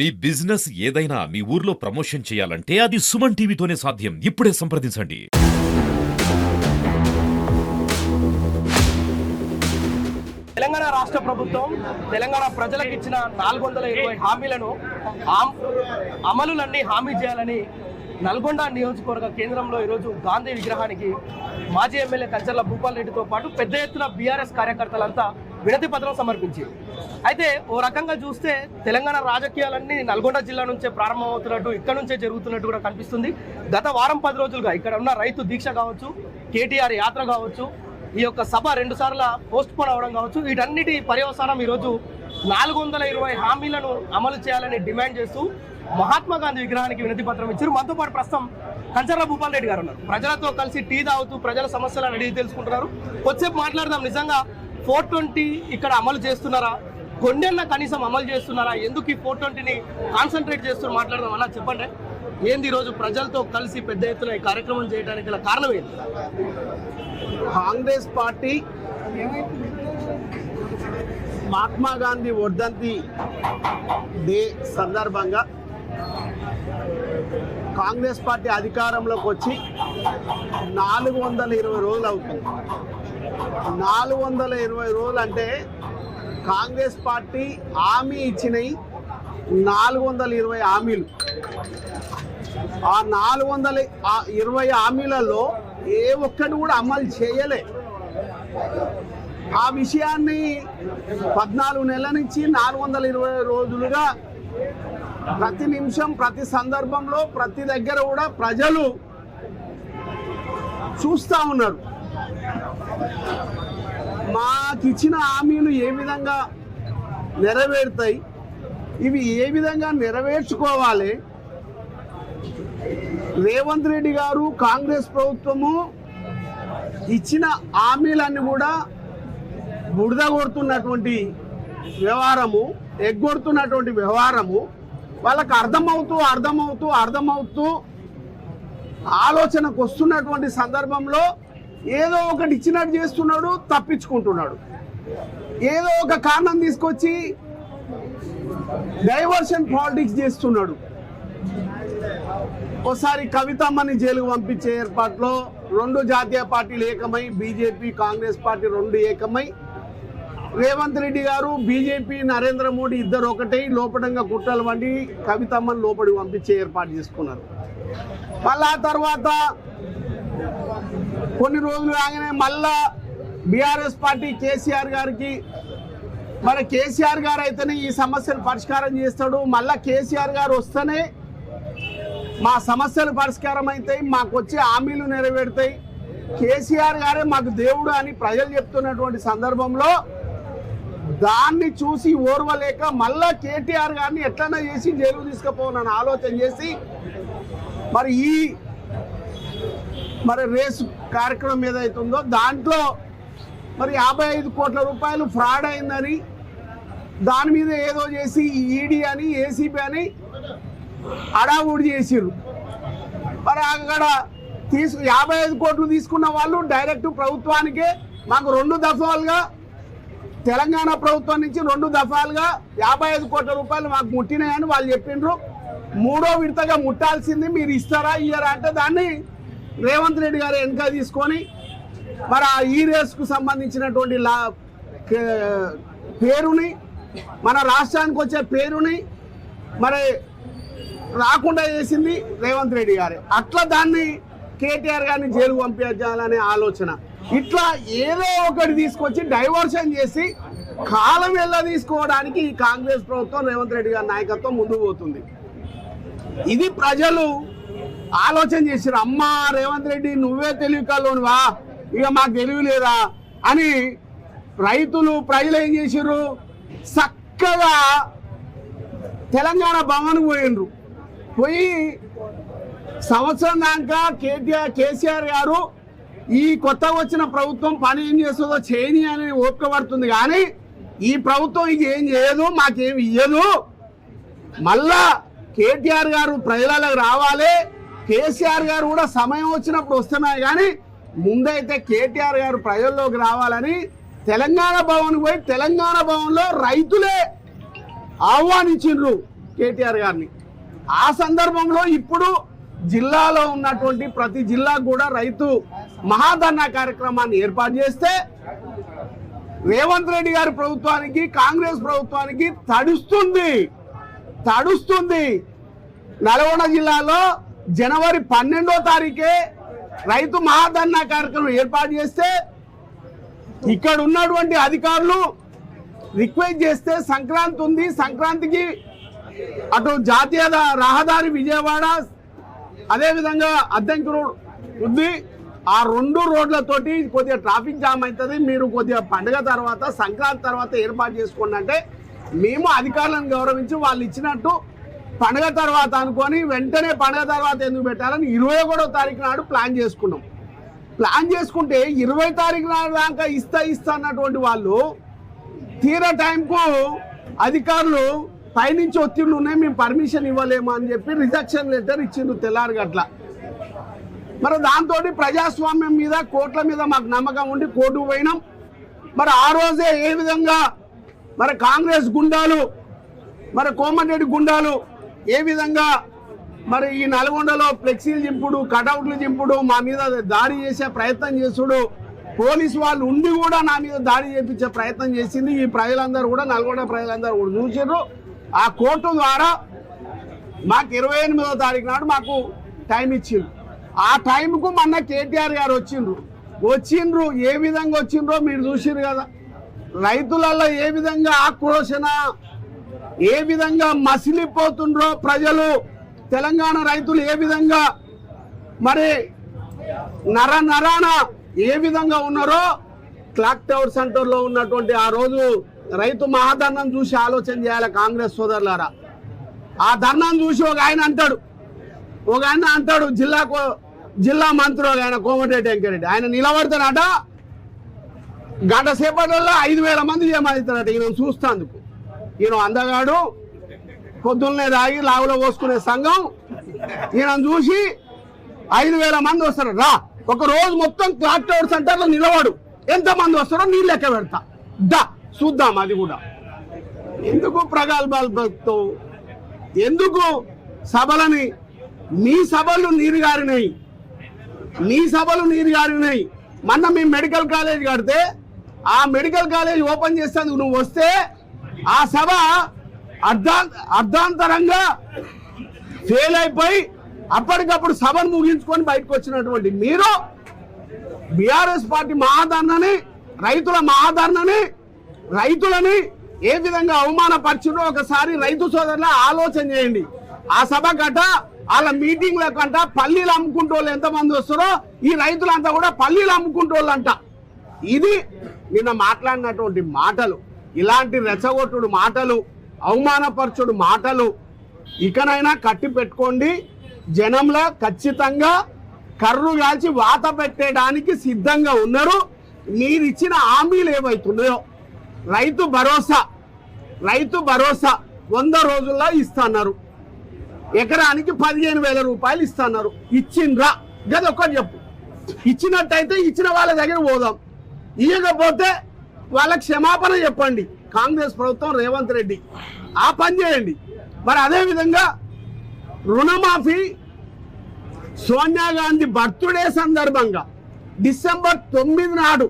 మీ business ఏదైనా మీ ఊర్లో promotion చేయాలంటే అది సుమన్ టీవీతోనే సాధ్యం. ఇప్పుడే సంప్రదించండి. తెలంగాణ రాష్ట్ర ప్రభుత్వం తెలంగాణ ప్రజలకు ఇచ్చిన 420 హామీలను అమలులన్నీ హామీ చేయాలని నల్గొండ నియోజకవర్గ కేంద్రంలో ఈరోజు గాంధీ విగ్రహానికి మాజీ ఎమ్మెల్యే కంచర్ల భూపాల్ రెడ్డితో పాటు పెద్ద ఎత్తున బీఆర్ఎస్ కార్యకర్తలంతా వినతి పత్రం సమర్పించారు. అయితే ఓ రకంగా చూస్తే తెలంగాణ రాజకీయాలన్నీ నల్గొండ జిల్లా నుంచే ప్రారంభమవుతున్నట్టు, ఇక్కడ నుంచే జరుగుతున్నట్టు కూడా కనిపిస్తుంది. గత వారం 10 రోజులుగా ఇక్కడ ఉన్న రైతు దీక్ష కావచ్చు, కేటీఆర్ యాత్ర కావచ్చు, ఈ యొక్క సభ 2 సార్లు పోస్ట్ పోన్ అవడం కావచ్చు, వీటన్నిటి పర్యవసానం ఈరోజు 420 హామీలను అమలు చేయాలని డిమాండ్ చేస్తూ మహాత్మా గాంధీ విగ్రహానికి వినతి పత్రం ఇచ్చారు. మనతో పాటు ప్రస్తుతం కంచర్ల భూపాల్ రెడ్డి గారు ఉన్నారు. ప్రజలతో కలిసి టీ తాగుతూ ప్రజల సమస్యలను అడిగి తెలుసుకుంటున్నారు. కొద్దిసేపు మాట్లాడదాం. నిజంగా 420 ఇక్కడ అమలు చేస్తున్నారా? కొండెన్న కనీసం అమలు చేస్తున్నారా? ఎందుకు ఈ 420ని కాన్సన్ట్రేట్ చేస్తూ మాట్లాడదాం అన్న, చెప్పండి. ఏంది ఈరోజు ప్రజలతో కలిసి పెద్ద ఎత్తున ఈ కార్యక్రమం చేయడానికి గల కారణం ఏంటి? కాంగ్రెస్ పార్టీ మహాత్మా గాంధీ వర్ధంతి డే సందర్భంగా కాంగ్రెస్ పార్టీ అధికారంలోకి వచ్చి 420 రోజులు అవుతుంది. 420 రోజులు అంటే కాంగ్రెస్ పార్టీ హామీ ఇచ్చినవి 420 హామీలు. ఆ 420 హామీలలో ఏ ఒక్కటి కూడా అమలు చేయలే. ఆ విషయాన్ని 14 నెలల నుంచి 420 రోజులుగా ప్రతి నిమిషం, ప్రతి సందర్భంలో, ప్రతి దగ్గర కూడా ప్రజలు చూస్తూ ఉన్నారు. మాకిచ్చిన హామీలు ఏ విధంగా నెరవేరుతాయి, ఇవి ఏ విధంగా నెరవేర్చుకోవాలి, రేవంత్ రెడ్డి గారు కాంగ్రెస్ ప్రభుత్వము ఇచ్చిన హామీలన్నీ కూడా బురద కొడుతున్నటువంటి వ్యవహారము, ఎగ్గొడుతున్నటువంటి వ్యవహారము వాళ్ళకు అర్థమవుతూ ఆలోచనకు వస్తున్నటువంటి సందర్భంలో ఏదో ఒకటి ఇచ్చినట్టు చేస్తున్నాడు, తప్పించుకుంటున్నాడు. ఏదో ఒక కారణం తీసుకొచ్చి డైవర్షన్ పాలిటిక్స్ చేస్తున్నాడు. ఒకసారి కవితమ్మని జైలుకు పంపించే ఏర్పాట్లో 2 జాతీయ పార్టీలు ఏకమై, బీజేపీ కాంగ్రెస్ పార్టీ 2 ఏకమై, రేవంత్ రెడ్డి గారు బీజేపీ నరేంద్ర మోడీ ఇద్దరు ఒకటే లోపడంగా కుట్రలు వండి కవితమ్మని లోపలికి పంపించే ఏర్పాటు చేసుకున్నారు. మళ్ళా తర్వాత కొన్ని రోజులు ఆగానే మళ్ళా బీఆర్ఎస్ పార్టీ కేసీఆర్ గారికి, మరి కేసీఆర్ గారు అయితేనే ఈ సమస్యను పరిష్కారం చేస్తాడు, మళ్ళా కేసీఆర్ గారు వస్తేనే మా సమస్యలు పరిష్కారం అవుతాయి, మాకు వచ్చే హామీలు నెరవేరుతాయి, కేసీఆర్ గారే మాకు దేవుడు అని ప్రజలు చెప్తున్నటువంటి సందర్భంలో దాన్ని చూసి ఓర్వలేక మళ్ళా కేటీఆర్ గారిని ఎట్లన్నా చేసి జైలు తీసుకుపోవాలని ఆలోచన చేసి మరి రేసు కార్యక్రమం ఏదైతుందో దాంట్లో మరి 55 కోట్ల రూపాయలు ఫ్రాడ్ అయిందని దాని మీద ఏదో చేసి ఈడీ అని ఏసీబీ అని అడావుడి చేసిర్రు. మరి అక్కడ 55 కోట్లు తీసుకున్న వాళ్ళు డైరెక్ట్ ప్రభుత్వానికే మాకు 2 దఫాలుగా తెలంగాణ ప్రభుత్వం నుంచి 2 దఫాలుగా 55 కోట్ల రూపాయలు మాకు ముట్టినాయని వాళ్ళు చెప్పిండ్రు. 3వ విడతగా ముట్టాల్సింది మీరు ఇస్తారా ఇయ్యరా అంటే దాన్ని రేవంత్ రెడ్డి గారు వెనుక తీసుకొని మరి ఆ ఈ రేసుకు సంబంధించినటువంటి పేరుని, మన రాష్ట్రానికి వచ్చే పేరుని మరి రాకుండా చేసింది రేవంత్ రెడ్డి గారే. అట్లా దాన్ని కేటీఆర్ గారిని జైలుకు పంపించాలనే ఆలోచన. ఇట్లా ఏదో ఒకటి తీసుకొచ్చి డైవర్షన్ చేసి కాలం వెళ్ళ తీసుకోవడానికి ఈ కాంగ్రెస్ ప్రభుత్వం రేవంత్ రెడ్డి గారి నాయకత్వం ముందుకు పోతుంది. ఇది ప్రజలు ఆలోచన చేశారు. అమ్మా రేవంత్ రెడ్డి నువ్వే తెలివికల్లోనివా, ఇక మాకు తెలివి లేదా అని ప్రజలు ఏం చేశారు, చక్కగా తెలంగాణ భవన్ పోయి సంవత్సరం దాకా కేసీఆర్ గారు ఈ కొత్తగా వచ్చిన ప్రభుత్వం పని ఏం చేస్తుందో చేయని అని ఓపిక పడుతుంది. కానీ ఈ ప్రభుత్వం ఇది ఏం చేయదు, మాకేమి ఇయ్యదు, మళ్ళా కేటీఆర్ గారు ప్రజలకు రావాలి, కేసీఆర్ గారు కూడా సమయం వచ్చినప్పుడు వస్తున్నాయి, కానీ ముందైతే కేటీఆర్ గారు ప్రజల్లోకి రావాలని తెలంగాణ భవన్ పోయి తెలంగాణ భవన్లో రైతులే ఆహ్వానించిండ్రు. కేటీఆర్ గారిని. ఆ సందర్భంలో ఇప్పుడు జిల్లాలో ఉన్నటువంటి ప్రతి జిల్లాకు కూడా రైతు మహాధర్నా కార్యక్రమాన్ని ఏర్పాటు చేస్తే రేవంత్ రెడ్డి గారి ప్రభుత్వానికి, కాంగ్రెస్ ప్రభుత్వానికి తడుస్తుంది. నల్గొండ జిల్లాలో జనవరి 12వ తారీఖే రైతు మహాధర్నా కార్యక్రమం ఏర్పాటు చేస్తే ఇక్కడ ఉన్నటువంటి అధికారులు రిక్వెస్ట్ చేస్తే సంక్రాంతి ఉంది, సంక్రాంతికి అటు జాతీయ రహదారి విజయవాడ అదేవిధంగా అద్దంకి రోడ్ ఉంది, ఆ 2 రోడ్లతోటి కొద్దిగా ట్రాఫిక్ జామ్ అవుతుంది, మీరు కొద్దిగా పండుగ తర్వాత సంక్రాంతి తర్వాత ఏర్పాటు చేసుకోండి అంటే మేము అధికారులను గౌరవించి వాళ్ళు ఇచ్చినట్టు పండుగ తర్వాత అనుకొని వెంటనే పండుగ తర్వాత ఎందుకు పెట్టాలని 21వ తారీఖు నాడు ప్లాన్ చేసుకున్నాం. ప్లాన్ చేసుకుంటే 20 తారీఖు నాడు దాకా ఇస్తా అన్నటువంటి వాళ్ళు తీరా టైంకు అధికారులు పైనుంచి ఒత్తిళ్లు ఉన్నాయి, మేము పర్మిషన్ ఇవ్వలేము అని చెప్పి రిజెక్షన్ లెటర్ ఇచ్చిండ్రు తెల్లారి గట్ల. మరి దాంతో ప్రజాస్వామ్యం మీద కోర్టుల మీద మాకు నమ్మకం ఉండి కోర్టుకు పోయినాం. మరి ఆ రోజే ఏ విధంగా మరి కాంగ్రెస్ గుండాలు, మరి కోమటిరెడ్డి గుండాలు ఏ విధంగా మరి ఈ నల్గొండలో ఫ్లెక్సీలు చింపుడు, కటౌట్లు చింపుడు, మా మీద దాడి చేసే ప్రయత్నం చేసుడు, పోలీసు వాళ్ళు ఉండి కూడా నా మీద దాడి చేయించే ప్రయత్నం చేసింది ఈ ప్రజలందరూ కూడా, నల్గొండ ప్రజలందరూ కూడా చూసారు. ఆ కోర్టు ద్వారా మాకు 28వ తారీఖు నాడు మాకు టైం ఇచ్చిండ్రు. ఆ టైంకు మొన్న కేటీఆర్ గారు వచ్చిండ్రు. ఏ విధంగా వచ్చిండ్రో మీరు చూసిరు కదా. రైతులలో ఏ విధంగా ఆక్రోశన, ఏ విధంగా మసిలిపోతుండ్రో ప్రజలు, తెలంగాణ రైతులు ఏ విధంగా మరి నరాన ఏ విధంగా ఉన్నారో క్లాక్ టవర్ సెంటర్లో ఉన్నటువంటి ఆ రోజు రైతు మహాధర్నాన్ని చూసి ఆలోచన చేయాలి కాంగ్రెస్ సోదరులారా. ఆ ధర్నాన్ని చూసి ఒక ఆయన అంటాడు జిల్లా మంత్రి ఆయన కోమటిరెడ్డి వెంకరెడ్డి, ఆయన నిలబడతాడట గంట సేపట్లో 5,000 మంది జమాయిస్తాడట. ఈయన చూస్తాందుకు, ఈయన అందగాడు, పొద్దున్నే తాగి లావులో పోసుకునే సంఘం, ఈయన చూసి 5,000 మంది వస్తారు. రా ఒక రోజు మొత్తం క్లాక్ టవర్ సెంటర్లో నిలబడు, ఎంతమంది వస్తారో నీ లెక్క పెడతా, చూద్దాం. అది కూడా ఎందుకు ప్రగల్భాలు బతుకుతావు, ఎందుకు సభలని, నీ సభలు నీరు గారినాయి. మొన్న మేము మెడికల్ కాలేజ్ కడితే ఆ మెడికల్ కాలేజ్ ఓపెన్ చేసేందుకు నువ్వు వస్తే ఆ సభ అర్ధాంతరంగా ఫెయిల్ అయిపోయి అప్పటికప్పుడు సభను ముగించుకొని బయటకు వచ్చినటువంటి మీరు బీఆర్ఎస్ పార్టీ మహాధర్నాని, రైతుల మహాధర్నాని, రైతులని ఏ విధంగా అవమానపరిచిందో ఒకసారి రైతు సోదరుల ఆలోచన చేయండి. ఆ సభ గట వాళ్ళ మీటింగ్ల కంట పల్లీలు అమ్ముకుంటోళ్ళు ఎంతమంది వస్తారో ఈ రైతులంతా కూడా పల్లీలు అమ్ముకుంటోళ్ళంట. ఇది నిన్న మాట్లాడినటువంటి మాటలు, ఇలాంటి రెచ్చగొట్టుడు మాటలు, అవమానపరచుడు మాటలు ఇకనైనా కట్టి పెట్టుకోండి. జనంలో ఖచ్చితంగా కర్రు కాల్చి వాత పెట్టడానికి సిద్ధంగా ఉన్నారు. మీరిచ్చిన హామీలు ఏవైతున్నాయో రైతు భరోసా 100 రోజుల్లో ఇస్తున్నారు, ఎకరానికి 15,000 రూపాయలు ఇస్తున్నారు. ఇచ్చిండ్రా గది ఒక్కటి చెప్పు. ఇచ్చినట్టయితే ఇచ్చిన వాళ్ళ దగ్గర పోదాం, ఇవ్వకపోతే వాళ్ళకి క్షమాపణ చెప్పండి. కాంగ్రెస్ ప్రభుత్వం, రేవంత్ రెడ్డి ఆ పని చేయండి. మరి అదేవిధంగా రుణమాఫీ సోనియా గాంధీ బర్త్డే సందర్భంగా డిసెంబర్ 9 నాడు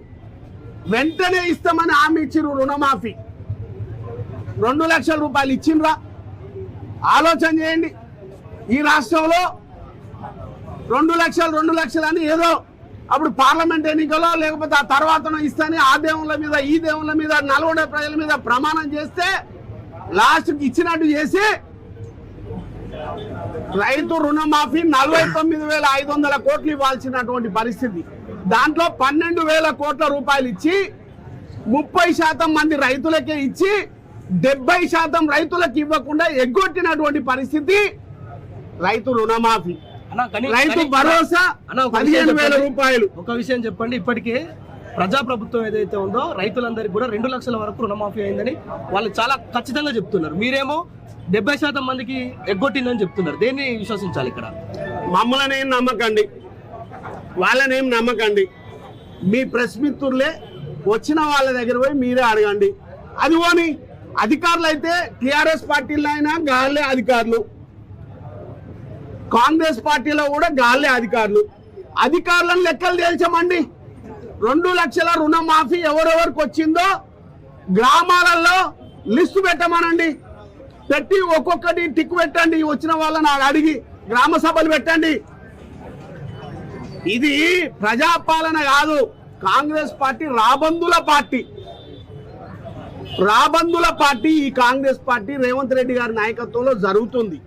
వెంటనే ఇస్తామని హామీ ఇచ్చిర్రు. రుణమాఫీ 2 లక్షల రూపాయలు ఇచ్చిండ్రా? ఆలోచన చేయండి. ఈ రాష్ట్రంలో 2 లక్షలు అని ఏదో అప్పుడు పార్లమెంట్ ఎన్నికలో లేకపోతే ఆ తర్వాత ఇస్తానే ఆ దేవుళ్ళ మీద ఈ దేవుళ్ళ మీద నల్గొండ ప్రజల మీద ప్రమాణం చేస్తే లాస్ట్కి ఇచ్చినట్టు చేసి రైతు రుణమాఫీ 49,500 కోట్లు ఇవ్వాల్సినటువంటి పరిస్థితి. దాంట్లో 12,000 కోట్ల రూపాయలు ఇచ్చి 30% మంది రైతులకే ఇచ్చి 70% రైతులకు ఇవ్వకుండా ఎగ్గొట్టినటువంటి పరిస్థితి. రైతు రుణమాఫీ, రైతు భరోసా 15,000 రూపాయలు. ఒక విషయం చెప్పండి, ఇప్పటికే ప్రజాప్రభుత్వం ఏదైతే ఉందో రైతులందరికీ కూడా 2 లక్షల వరకు రుణమాఫీ అయిందని వాళ్ళు చాలా ఖచ్చితంగా చెప్తున్నారు. మీరేమో 70% మందికి ఎగ్గొట్టిందని చెప్తున్నారు. దేన్ని విశ్వసించాలి ఇక్కడ? మమ్మల్ని ఏం నమ్మకండి, వాళ్ళనేం నమ్మకండి. మీ ప్రెస్ మిత్రులే వచ్చిన వాళ్ళ దగ్గర పోయి మీరే అడగండి. అది పోని అధికారులు అయితే టిఆర్ఎస్ పార్టీలో అయినా గాళ్ళే అధికారులు, కాంగ్రెస్ పార్టీలో కూడా గాళ్ళే అధికారులు. అధికారులను లెక్కలు తేల్చమండి. 2 లక్షల రుణమాఫీ ఎవరెవరికి వచ్చిందో గ్రామాలలో లిస్టు పెట్టమనండి. పెట్టి ఒక్కొక్కటి టిక్ పెట్టండి. వచ్చిన వాళ్ళని అడిగి గ్రామ సభలు పెట్టండి. ఇది ప్రజాపాలన కాదు. కాంగ్రెస్ పార్టీ రాబందుల పార్టీ. ఈ కాంగ్రెస్ పార్టీ రేవంత్ రెడ్డి గారి నాయకత్వంలో జరుగుతుంది.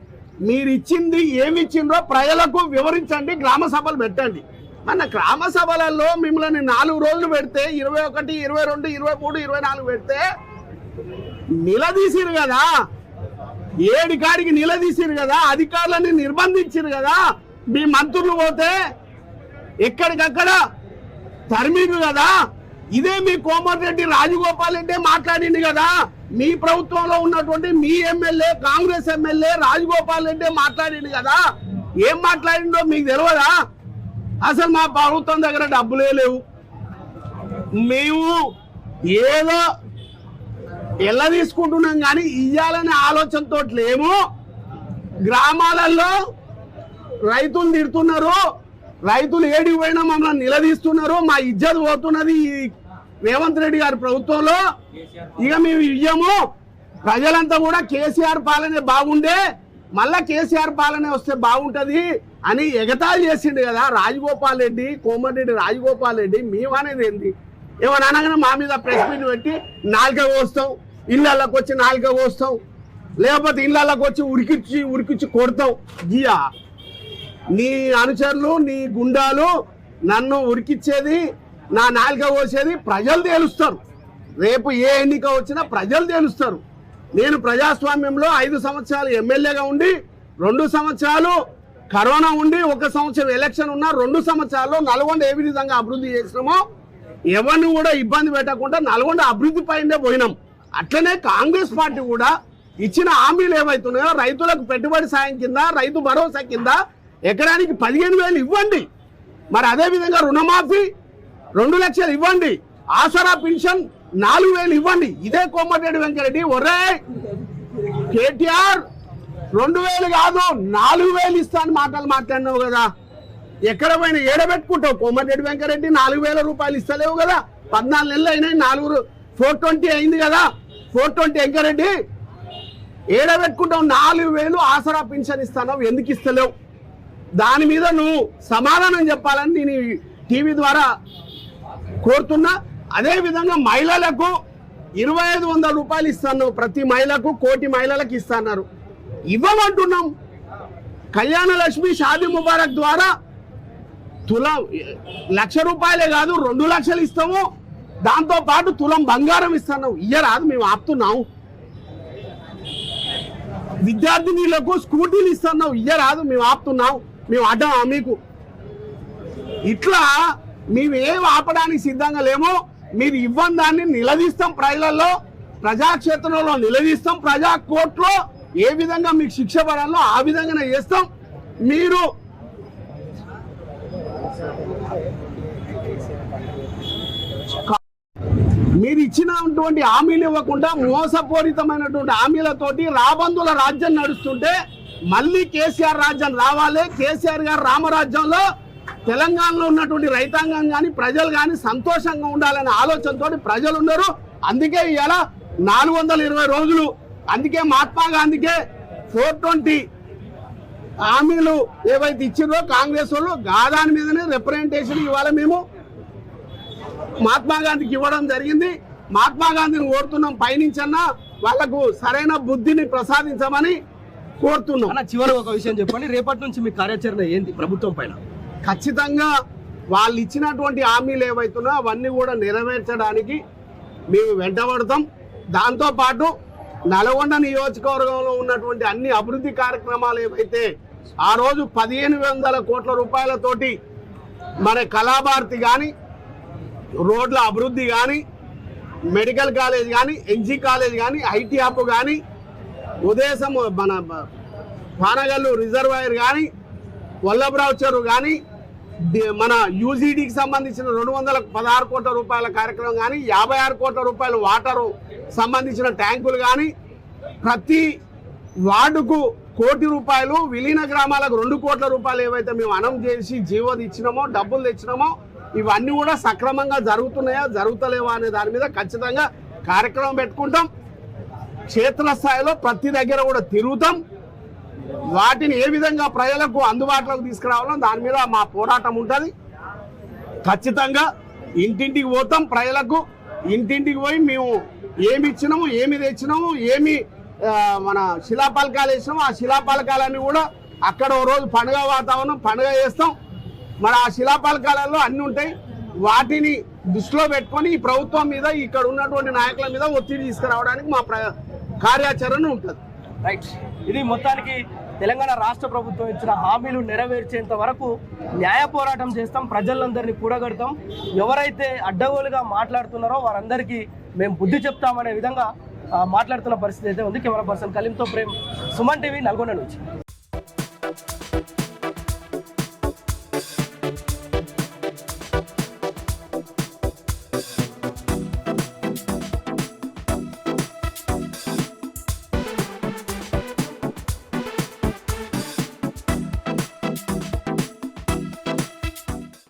మీరు ఇచ్చింది ఏమి ఇచ్చిండ్రో ప్రజలకు వివరించండి, గ్రామ సభలు పెట్టండి. మన గ్రామ సభలలో మిమ్మల్ని 4 రోజులు పెడితే 21, 22, 23, 24 పెడితే నిలదీసిరు కదా, 7 కాడికి నిలదీసిరు కదా, అధికారులని నిర్బంధించారు కదా. మీ మంత్రులు పోతే ఎక్కడికక్కడ తరిమిరు కదా. ఇదే మీ కోమటిరెడ్డి రాజగోపాల్ రెడ్డి మాట్లాడింది కదా. మీ ప్రభుత్వంలో ఉన్నటువంటి మీ ఎమ్మెల్యే, కాంగ్రెస్ ఎమ్మెల్యే రాజగోపాల్ రెడ్డి మాట్లాడింది కదా. ఏం మాట్లాడిందో మీకు తెలియదా? అసలు మా ప్రభుత్వం దగ్గర డబ్బులే లేవు, మేము ఏదో ఎలా తీసుకుంటున్నాం కానీ ఇయ్యాలనే ఆలోచనతో లేము. గ్రామాలలో రైతులు తిడుతున్నారు, రైతులు ఏడికి పోయినా మమ్మల్ని నిలదీస్తున్నారు. మా ఇజ్జత్ పోతున్నది ఈ రేవంత్ రెడ్డి గారి ప్రభుత్వంలో. ఇక మేము ఇయ్యము. ప్రజలంతా కూడా కేసీఆర్ పాలనే బాగుండే, మళ్ళా కేసీఆర్ పాలనే వస్తే బాగుంటది అని ఎగతాళి చేసిండు కదా రాజగోపాల్ రెడ్డి, కోమటిరెడ్డి రాజగోపాల్ రెడ్డి. మేమనేది ఏంది? ఏమని అనగానే మా మీద ప్రెస్ మీట్ పెట్టి నాలుక కోస్తాం, ఇళ్ళకి వచ్చి నాలుక కోస్తాం, లేకపోతే ఇళ్ళకి వచ్చి ఉరికిచ్చి కొడతాం. జియా నీ అనుచరులు, నీ గుండాలు నన్ను ఉరికిచ్చేది, నా నాలుక కోసేది ప్రజలు తేలుస్తారు. రేపు ఏ ఎన్నిక వచ్చినా ప్రజలు తేలుస్తారు. నేను ప్రజాస్వామ్యంలో 5 సంవత్సరాలు ఎమ్మెల్యేగా ఉండి, 2 సంవత్సరాలు కరోనా ఉండి, 1 సంవత్సరం ఎలక్షన్ ఉన్న 2 సంవత్సరాల్లో నల్గొండ ఏ విధంగా అభివృద్ధి చేసినామో ఎవరిని కూడా ఇబ్బంది పెట్టకుండా నల్గొండ అభివృద్ధి పైనే పోయినాం. అట్లనే కాంగ్రెస్ పార్టీ కూడా ఇచ్చిన హామీలు ఏవైతున్నాయో రైతులకు పెట్టుబడి సాయం కింద, రైతు భరోసా కింద ఎకరానికి 15,000 ఇవ్వండి. మరి అదేవిధంగా రుణమాఫీ 2 లక్షలు ఇవ్వండి. ఆసరా పెన్షన్ 4,000 ఇవ్వండి. ఇదే కోమటిరెడ్డి వెంకరెడ్డి ఒరే కేటీఆర్ 2,000 కాదు 4,000 ఇస్తాను మాటలు మాట్లాడినావు కదా. ఎక్కడ పోయినా ఏడబెట్టుకుంటావు? కోమటిరెడ్డి వెంకరెడ్డి 4,000 రూపాయలు ఇస్తలేవు కదా. 14 నెలలు అయినాయి, 420 అయింది కదా. 420 వెంకరెడ్డి ఏడబెట్టుకుంటావు? 4,000 ఆసరా పెన్షన్ ఇస్తాను, ఎందుకు ఇస్తలేవు? దాని మీద నువ్వు సమాధానం చెప్పాలని నేను టీవీ ద్వారా కోరుతున్నా. అదేవిధంగా మహిళలకు 2,500 రూపాయలు ఇస్తాను, ప్రతి మహిళకు 1 కోటి మహిళలకు ఇస్తున్నారు. ఇవ్వమంటున్నాం. కళ్యాణ లక్ష్మి, షాదీ ముబారక్ ద్వారా తులం 1,00,000 రూపాయలే కాదు 2 లక్షలు ఇస్తాము. దాంతో పాటు తులం బంగారం ఇస్తున్నావు. ఇయ్యరాదు, మేము ఆపుతున్నాము. విద్యార్థినులకు స్కూటీలు ఇస్తున్నావు. ఇయ్యరాదు, మేము ఆపుతున్నాం. మేము అడ్డామా మీకు? ఇట్లా మేము ఏం ఆపడానికి సిద్ధంగా లేము. మీరు ఇవ్వని దాన్ని నిలదీస్తాం, ప్రజలలో ప్రజాక్షేత్రంలో నిలదీస్తాం, ప్రజా కోర్టులో ఏ విధంగా మీకు శిక్ష పడాలో ఆ విధంగానే చేస్తాం. మీరు ఇచ్చినటువంటి హామీలు ఇవ్వకుండా మోసపూరితమైనటువంటి హామీలతోటి రాబందుల రాజ్యం నడుస్తుంటే మళ్ళీ కేసీఆర్ రాజ్యం రావాలి. కేసీఆర్ గారు రామరాజ్యంలో తెలంగాణలో ఉన్నటువంటి రైతాంగం కానీ ప్రజలు కానీ సంతోషంగా ఉండాలనే ఆలోచనతో ప్రజలు ఉన్నారు. అందుకే ఇవాళ 420 రోజులు. అందుకే మహాత్మా గాంధీకే 420 హామీలు ఏవైతే ఇచ్చిందో కాంగ్రెస్ వాళ్ళు దాని మీదనే రిప్రజెంటేషన్ ఇవాళ మేము మహాత్మా గాంధీకి ఇవ్వడం జరిగింది. మహాత్మా గాంధీని కోరుతున్నాం, పైనుంచన్నా వాళ్లకు సరైన బుద్ధిని ప్రసాదించమని కోరుతున్నాం. చివరి ఒక విషయం చెప్పండి, రేపటి నుంచి మీ కార్యాచరణ ఏంది ప్రభుత్వం పైన? ఖచ్చితంగా వాళ్ళు ఇచ్చినటువంటి హామీలు ఏవైతున్నా అవన్నీ కూడా నెరవేర్చడానికి మేము వెంటబడతాం. దాంతోపాటు నల్గొండ నియోజకవర్గంలో ఉన్నటువంటి అన్ని అభివృద్ధి కార్యక్రమాలు ఏవైతే ఆ రోజు 1,500 కోట్ల రూపాయలతోటి మరి కళాభారతి కానీ, రోడ్ల అభివృద్ధి కానీ, మెడికల్ కాలేజ్ కానీ, ఎన్జీ కాలేజ్ కానీ, ఐటీ హబ్ కానీ, ఉదయసం మన పానగల్లు రిజర్వాయర్ కానీ, వల్లభరావు చెరువు కానీ, మన యూజీడీకి సంబంధించిన 216 కోట్ల రూపాయల కార్యక్రమం కానీ 56 కోట్ల రూపాయల వాటరు సంబంధించిన ట్యాంకులు కానీ ప్రతి వార్డుకు 1 కోటి రూపాయలు విలీన గ్రామాలకు 2 కోట్ల రూపాయలు ఏవైతే మేము అనౌన్స్ చేసి జీవో తెచ్చినామో డబ్బులు తెచ్చినామో ఇవన్నీ కూడా సక్రమంగా జరుగుతున్నాయా జరుగుతలేవా అనే దాని మీద ఖచ్చితంగా కార్యక్రమం పెట్టుకుంటాం. క్షేత్రస్థాయిలో ప్రతి దగ్గర కూడా తిరుగుతాం. వాటిని ఏ విధంగా ప్రజలకు అందుబాటులోకి తీసుకురావాలో దాని మీద మా పోరాటం ఉంటుంది. ఖచ్చితంగా ఇంటింటికి పోతాం. ప్రజలకు ఇంటింటికి పోయి మేము ఏమి ఇచ్చినాము, ఏమి తెచ్చినాము, ఏమి మన శిలాపలకాలు వేసినాము, ఆ శిలాపలకాలన్నీ కూడా అక్కడ ఓ రోజు పండుగ వాతావరణం పండుగ చేస్తాం. మరి ఆ శిలాపలకాలలో అన్నీ ఉంటాయి. వాటిని దృష్టిలో పెట్టుకొని ఈ ప్రభుత్వం మీద ఇక్కడ ఉన్నటువంటి నాయకుల మీద ఒత్తిడి తీసుకురావడానికి మా కార్యాచరణ ఉంటుంది. రైట్. ఇది మొత్తానికి తెలంగాణ రాష్ట్ర ప్రభుత్వం ఇచ్చిన హామీలు నెరవేర్చేంత వరకు న్యాయ పోరాటం చేస్తాం. ప్రజలందరినీ కూడగడతాం. ఎవరైతే అడ్డగోలుగా మాట్లాడుతున్నారో వారందరికీ మేము బుద్ధి చెప్తామనే విధంగా మాట్లాడుతున్న పరిస్థితి అయితే ఉంది. కెమెరా పర్సన్ కలీంతో ప్రేమ్, సుమన్ టీవీ, నల్గొండ నుంచి.